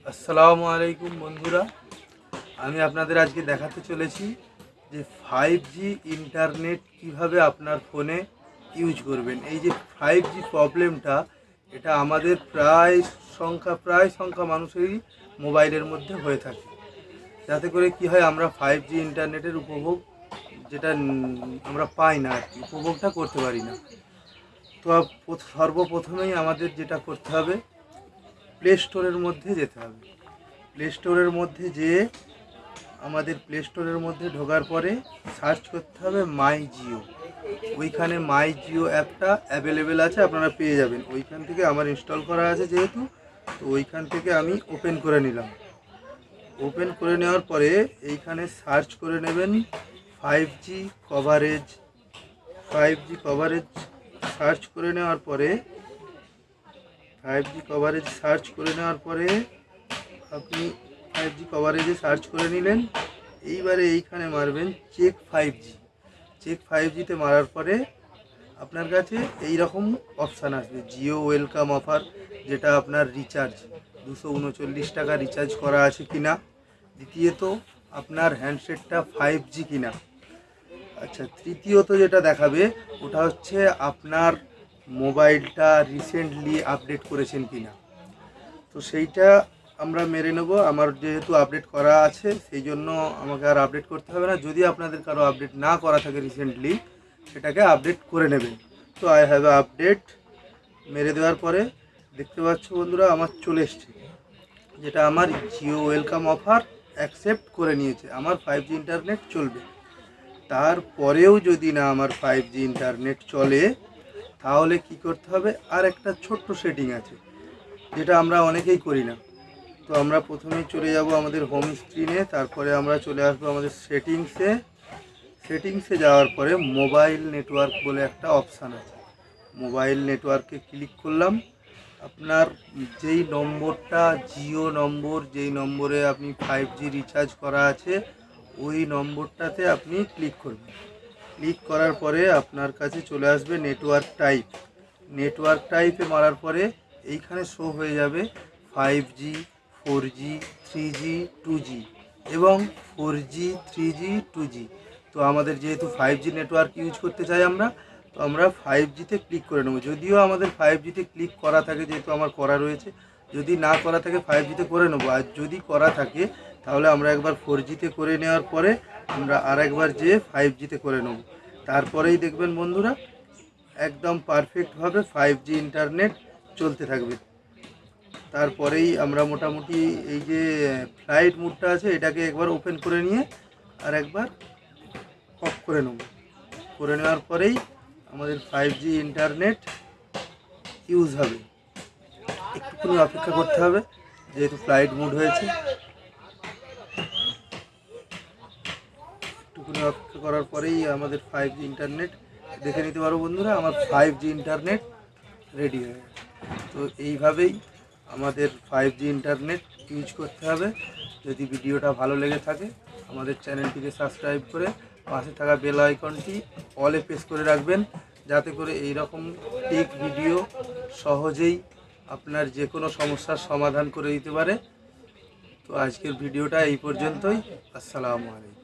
আসসালামু আলাইকুম বন্ধুরা, আমি আপনাদের আজকে দেখাতে চলেছি যে 5G ইন্টারনেট কিভাবে আপনার ফোনে ইউজ করবেন। এই যে 5G প্রবলেমটা, এটা আমাদের প্রায় সংখ্যা মানুষেরই মোবাইলের মধ্যে হয়ে থাকে। যাতে করে কি হয়, আমরা 5G ইন্টারনেটের উপভোগ যেটা আমরা পাই না আর কি, উপভোগটা করতে পারি না। তো সর্বপ্রথমেই আমাদের যেটা করতে হবে, প্লে স্টোরের মধ্যে যেতে হবে। প্লে স্টোরের মধ্যে যেয়ে আমাদের প্লে স্টোরের মধ্যে ঢোকার পরে সার্চ করতে হবে মাই জিও। ওইখানে মাই জিও অ্যাপটা অ্যাভেলেবেল আছে, আপনারা পেয়ে যাবেন। ওইখান থেকে আমার ইনস্টল করা আছে যেহেতু, তো ওইখান থেকে আমি ওপেন করে নিলাম। ওপেন করে নেওয়ার পরে এইখানে সার্চ করে নেবেন 5G coverage. 5G coverage search করে নেওয়ার পরে 5G কভারেজ সার্চ করে নেওয়ার পরে আপনি 5G কভারেজে সার্চ করে নিলেন। এইবারে এইখানে মারবেন চেক 5G। চেক 5Gতে মারার পরে আপনার কাছে এই রকম অপশান আসবে, জিও ওয়েলকাম অফার, যেটা আপনার রিচার্জ 239 টাকা রিচার্জ করা আছে কিনা, দ্বিতীয়ত আপনার হ্যান্ডসেটটা 5G কিনা, আচ্ছা, তৃতীয়ত যেটা দেখাবে ওটা হচ্ছে আপনার মোবাইলটা রিসেন্টলি আপডেট করেছেন কিনা। তো সেইটা আমরা মেরে নেব। আমার যেহেতু আপডেট করা আছে সেই জন্য আমাকে আর আপডেট করতে হবে না। যদি আপনাদের কারো আপডেট না করা থাকে রিসেন্টলি, সেটাকে আপডেট করে নেবেন। তো আই হ্যাভ এ আপডেট মেরে দেওয়ার পরে দেখতে পাচ্ছ বন্ধুরা, আমার চলে এসছে, যেটা আমার জিও ওয়েলকাম অফার অ্যাকসেপ্ট করে নিয়েছে, আমার 5G ইন্টারনেট চলবে। তারপরেও যদি না আমার 5G ইন্টারনেট চলে, তাহলে কি করতে হবে, আর একটা ছোট্ট সেটিং আছে যেটা আমরা অনেকেই করি না। তো আমরা প্রথমেই চলে যাব আমাদের হোম স্ক্রিনে, তারপরে আমরা চলে আসবো আমাদের সেটিংসে যাওয়ার পরে মোবাইল নেটওয়ার্ক বলে একটা অপশান আছে। মোবাইল নেটওয়ার্কে ক্লিক করলাম। আপনার যেই নম্বরটা জিও নম্বর, যেই নম্বরে আপনি 5G রিচার্জ করা আছে, ওই নম্বরটাতে আপনি ক্লিক করবেন। ক্লিক করার পরে আপনার কাছে চলে আসবে নেটওয়ার্ক টাইপ। নেটওয়ার্ক টাইপে মারার পরে এইখানে শো হয়ে যাবে 5G, 4G, 3G, 2G এবং 4G, 3G, 2G। তো আমাদের যেহেতু 5G নেটওয়ার্ক ইউজ করতে চাই আমরা, তো আমরা 5Gতে ক্লিক করে নেব। যদিও আমাদের 5Gতে ক্লিক করা থাকে, যেহেতু আমার করা রয়েছে, যদি না করা থাকে 5Gতে করে নেব। আর যদি করা থাকে তাহলে আমরা একবার 4Gতে করে নেওয়ার পরে আমরা আরেকবার যেয়ে 5Gতে করে নেব। তারপরেই দেখবেন বন্ধুরা, একদম পারফেক্টভাবে 5G ইন্টারনেট চলতে থাকবে। তারপরেই আমরা মোটামুটি এই যে ফ্লাইট মুডটা আছে, এটাকে একবার ওপেন করে নিয়ে আর একবার অফ করে নেব। করে নেওয়ার পরেই আমাদের 5G ইন্টারনেট ইউজ হবে। একটুখানি অপেক্ষা করতে হবে, যেহেতু ফ্লাইট মুড হয়েছে। একটুখানি অপেক্ষা করার পরেই আমাদের 5G ইন্টারনেট দেখে নিতে পারো বন্ধুরা, আমার 5G ইন্টারনেট রেডি হয়ে গেছে। তো এইভাবেই আমাদের 5G ইন্টারনেট ইউজ করতে হবে। যদি ভিডিওটা ভালো লেগে থাকে, আমাদের চ্যানেলটিকে সাবস্ক্রাইব করে পাশে থাকা বেল আইকনটি অলে প্রেস করে রাখবেন, যাতে করে এই রকম টেক ভিডিও সহজেই আপনার যে কোনো সমস্যার সমাধান করে দিতে পারে। তো আজকের ভিডিওটা এই পর্যন্তই। আসসালামু আলাইকুম।